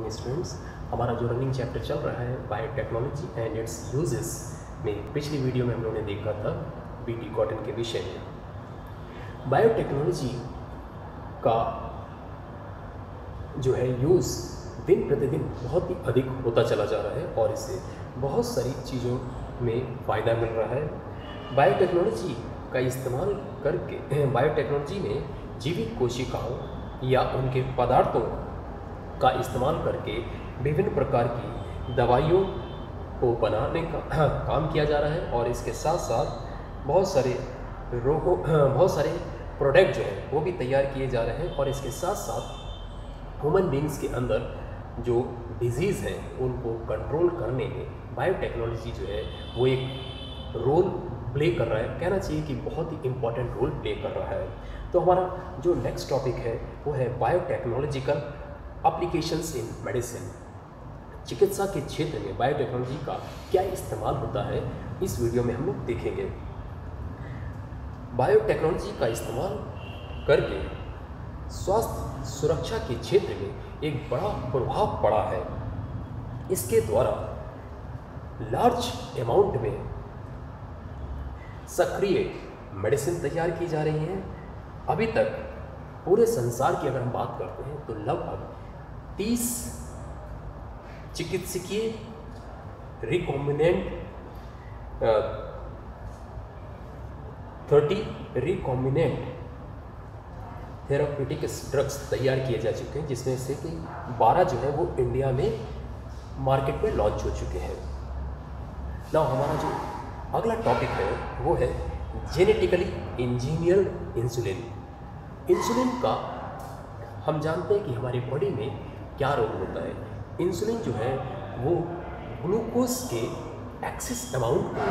Morning students. हमारा जो running chapter चल रहा है बायोटेक्नोलॉजी एंड इट्स यूजेस में, पिछली वीडियो में हम लोगों ने देखा था बीटी कॉटन के विषय में। बायोटेक्नोलॉजी का जो है यूज़ दिन प्रतिदिन बहुत ही अधिक होता चला जा रहा है और इससे बहुत सारी चीज़ों में फ़ायदा मिल रहा है। बायोटेक्नोलॉजी का इस्तेमाल करके बायोटेक्नोलॉजी में जीवित कोशिकाओं या उनके पदार्थों का इस्तेमाल करके विभिन्न प्रकार की दवाइयों को बनाने का काम किया जा रहा है और इसके साथ साथ बहुत सारे प्रोडक्ट जो है वो भी तैयार किए जा रहे हैं और इसके साथ साथ ह्यूमन बींग्स के अंदर जो डिजीज़ हैं उनको कंट्रोल करने में बायोटेक्नोलॉजी जो है वो एक रोल प्ले कर रहा है। कहना चाहिए कि बहुत ही इम्पॉर्टेंट रोल प्ले कर रहा है। तो हमारा जो नेक्स्ट टॉपिक है वो है बायोटेक्नोलॉजिकल एप्लीकेशंस इन मेडिसिन। चिकित्सा के क्षेत्र में बायोटेक्नोलॉजी का क्या इस्तेमाल होता है, इस वीडियो में हम लोग देखेंगे। बायोटेक्नोलॉजी का इस्तेमाल करके स्वास्थ्य सुरक्षा के क्षेत्र में एक बड़ा प्रभाव पड़ा है। इसके द्वारा लार्ज अमाउंट में सक्रिय मेडिसिन तैयार की जा रही हैं। अभी तक पूरे संसार की अगर हम बात करते हैं तो लगभग 30 चिकित्सकीय रिकॉम्बिनेंट 30 रिकॉम्बिनेंट थेराप्यूटिक ड्रग्स तैयार किए जा चुके हैं, जिसमें से कि 12 जो है वो इंडिया में मार्केट में लॉन्च हो चुके हैं। ना हमारा जो अगला टॉपिक है वो है जेनेटिकली इंजीनियर्ड इंसुलिन। इंसुलिन का हम जानते हैं कि हमारी बॉडी में क्या रोल होता है। इंसुलिन जो है वो ग्लूकोज के एक्सेस अमाउंट को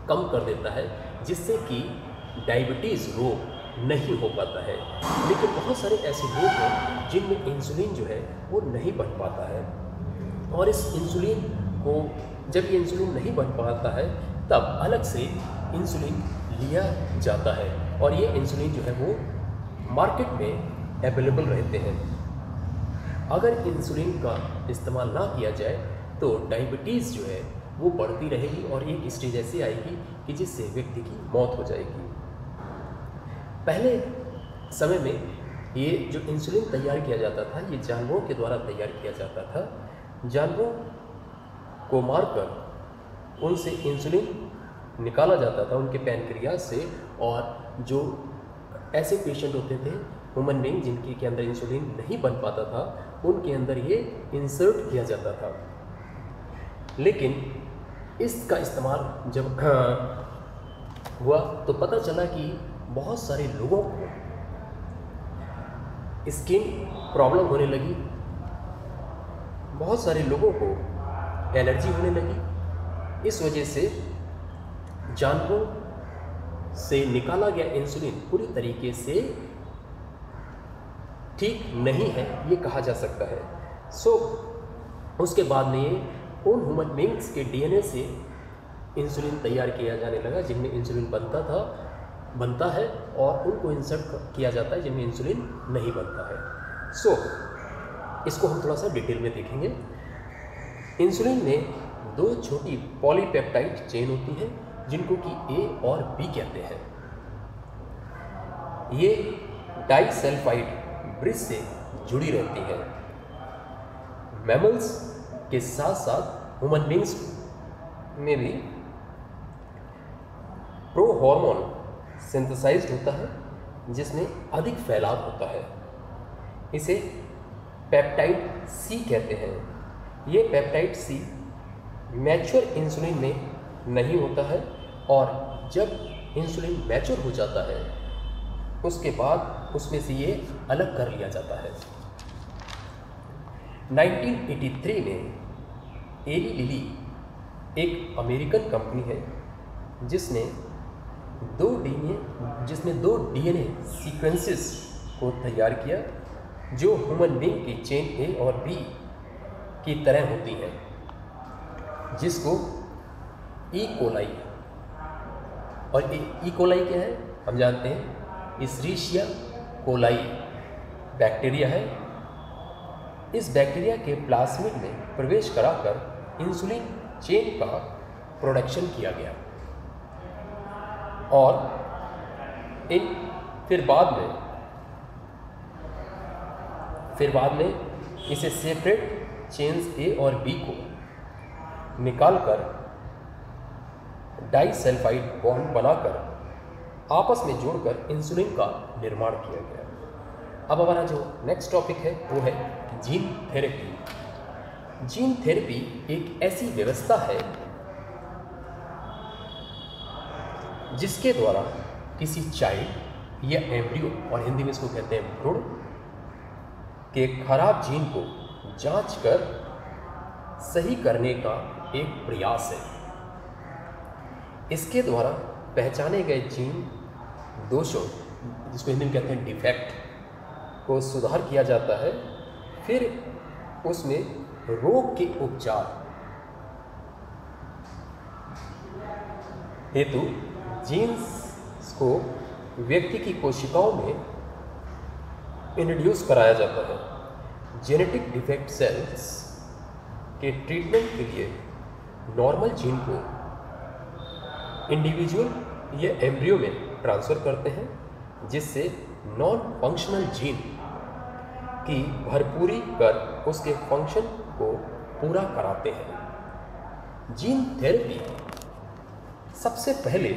कम कर देता है, जिससे कि डायबिटीज़ रोग नहीं हो पाता है। लेकिन बहुत सारे ऐसे लोग हैं जिनमें इंसुलिन जो है वो नहीं बन पाता है और इस इंसुलिन को जब ये इंसुलिन नहीं बन पाता है तब अलग से इंसुलिन लिया जाता है और ये इंसुलिन जो है वो मार्केट में अवेलेबल रहते हैं। अगर इंसुलिन का इस्तेमाल ना किया जाए तो डायबिटीज़ जो है वो बढ़ती रहेगी और एक स्टेज ऐसी आएगी कि जिससे व्यक्ति की मौत हो जाएगी। पहले समय में ये जो इंसुलिन तैयार किया जाता था ये जानवरों के द्वारा तैयार किया जाता था। जानवरों को मारकर उनसे इंसुलिन निकाला जाता था उनके पैनक्रियाज से, और जो ऐसे पेशेंट होते थे ह्यूमन बीइंग जिनके के अंदर इंसुलिन नहीं बन पाता था उनके अंदर ये इंसर्ट किया जाता था। लेकिन इसका इस्तेमाल जब हुआ तो पता चला कि बहुत सारे लोगों को स्किन प्रॉब्लम होने लगी, बहुत सारे लोगों को एलर्जी होने लगी। इस वजह से जानवरों से निकाला गया इंसुलिन पूरी तरीके से ठीक नहीं है ये कहा जा सकता है। उसके बाद में ये उन ह्यूमन बीइंग्स के डीएनए से इंसुलिन तैयार किया जाने लगा जिनमें इंसुलिन बनता है और उनको इंसर्ट किया जाता है जिनमें इंसुलिन नहीं बनता है। इसको हम थोड़ा सा डिटेल में देखेंगे। इंसुलिन में 2 छोटी पॉलीपेप्टाइड चेन होती है जिनको कि ए और बी कहते हैं। ये डाइसल्फाइड ब्रिज से जुड़ी रहती है। मैमल्स के साथ साथ ह्यूमन बीइंग्स में भी प्रोहार्मोन सिंथेसाइज्ड होता है जिसमें अधिक फैलाव होता है। इसे पेप्टाइड सी कहते हैं। ये पेप्टाइड सी मैच्योर इंसुलिन में नहीं होता है और जब इंसुलिन मैच्योर हो जाता है उसके बाद उसमें से ये अलग कर लिया जाता है। 1983 में एली लिली एक अमेरिकन कंपनी है जिसने 2 डीएनए सीक्वेंसेस को तैयार किया जो ह्यूमन बीइंग की चेन ए और बी की तरह होती है, जिसको ई कोलाई, और ई कोलाई क्या है हम जानते हैं, इस्रीशिया कोलाई बैक्टीरिया है इस बैक्टीरिया के प्लाज्मिड में प्रवेश कराकर इंसुलिन चेन का प्रोडक्शन किया गया और फिर बाद में इसे सेपरेट चेन्स ए और बी को निकालकर डाइसल्फाइड बॉन्ड बनाकर आपस में जोड़कर इंसुलिन का निर्माण किया गया। अब हमारा जो नेक्स्ट टॉपिक है वो है जीन थेरेपी। जीन थेरेपी एक ऐसी व्यवस्था है जिसके द्वारा किसी चाइल्ड या एम्ब्रियो, और हिंदी में इसको कहते हैं भ्रूण, के खराब जीन को जांचकर सही करने का एक प्रयास है। इसके द्वारा पहचाने गए जीन दोषों, जिसको हिंदी में कहते हैं डिफेक्ट, को सुधार किया जाता है। फिर उसमें रोग के उपचार हेतु जीन्स को व्यक्ति की कोशिकाओं में इंट्रोड्यूस कराया जाता है। जेनेटिक डिफेक्ट सेल्स के ट्रीटमेंट के लिए नॉर्मल जीन को इंडिविजुअल या एम्ब्रियो में ट्रांसफ़र करते हैं, जिससे नॉन फंक्शनल जीन की भरपूरी कर उसके फंक्शन को पूरा कराते हैं। जीन थेरेपी सबसे पहले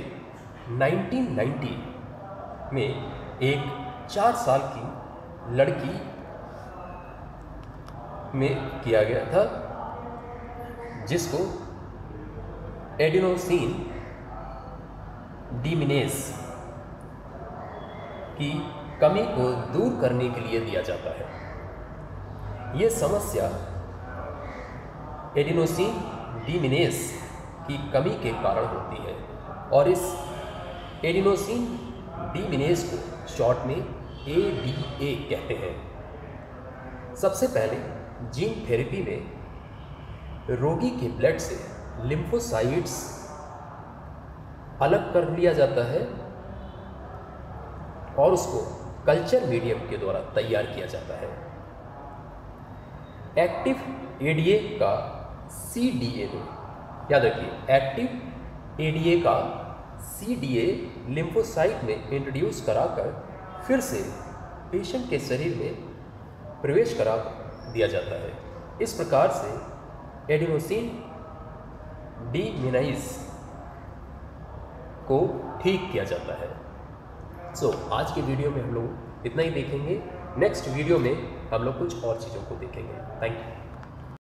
1990 में एक 4 साल की लड़की में किया गया था, जिसको एडिनोसिन डिमिनेज की कमी को दूर करने के लिए दिया जाता है। ये समस्या एडिनोसिन डिमिनेज की कमी के कारण होती है और इस एडिनोसिन डिमिनेज को शॉर्ट में ADA कहते हैं। सबसे पहले जीन थेरेपी में रोगी के ब्लड से लिम्फोसाइट्स अलग कर लिया जाता है और उसको कल्चर मीडियम के द्वारा तैयार किया जाता है। एक्टिव ADA का CDA में, याद रखिए, एक्टिव ADA का CDA लिम्फोसाइट में इंट्रोड्यूस कराकर फिर से पेशेंट के शरीर में प्रवेश करा दिया जाता है। इस प्रकार से एडिनोसिन डिमिनेज को ठीक किया जाता है। आज के वीडियो में हम लोग इतना ही देखेंगे। नेक्स्ट वीडियो में हम लोग कुछ और चीज़ों को देखेंगे। Thank you.